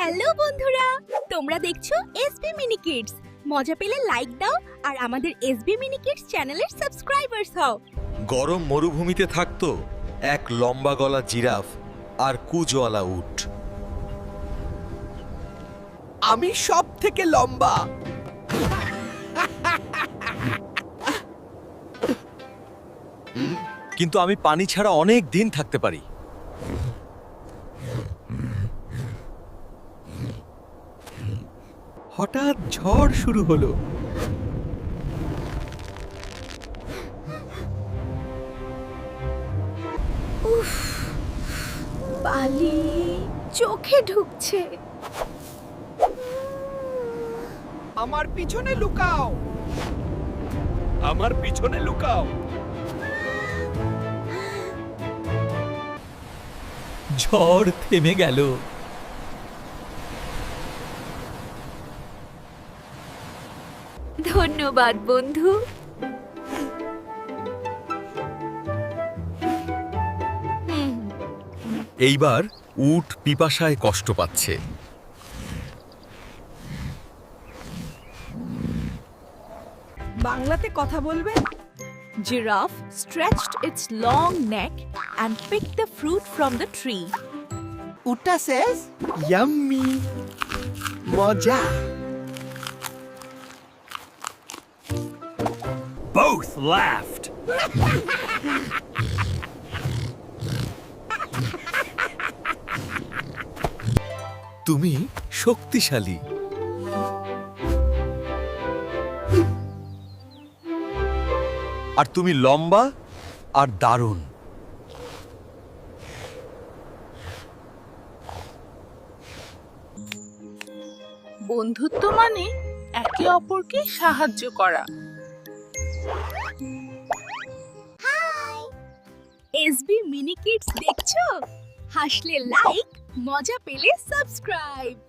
Hello বন্ধুরা, তোমরা দেখছো এসবি মিনি কিডস। মজা পেলে লাইক দাও আর আমাদের এসবি মিনি কিডস চ্যানেলের সাবস্ক্রাইবার্স হও। গরম মরুভূমিতে থাকতো এক লম্বা গলা জিরাফ আর কুজওয়ালা উট। আমি সব থেকে লম্বা। কিন্তু আমি পানি ছাড়া অনেক দিন থাকতে পারি। হঠাৎ ঝড় শুরু হলো। বালি চোখে ঢুকছে। আমার পিছনে লুকাও, আমার পিছনে লুকাও। ঝড় থেমে গেল। ধন্যবাদ বন্ধু। এইবার উট পিপাসায় কষ্ট পাচ্ছে। বাংলাতে কথা বলবে? Giraffe stretched its long neck and picked the fruit from the tree. উটা says, "Yummy, মজা।" Both laughed. তুমি শক্তিশালী। আর তুমি লম্বা আর দারুণ। বন্ধুত্ব মানে একে অপরকে সাহায্য করা। এসবি মিনি কিডস দেখছো? হাসলে লাইক, মজা পেলে সাবস্ক্রাইব।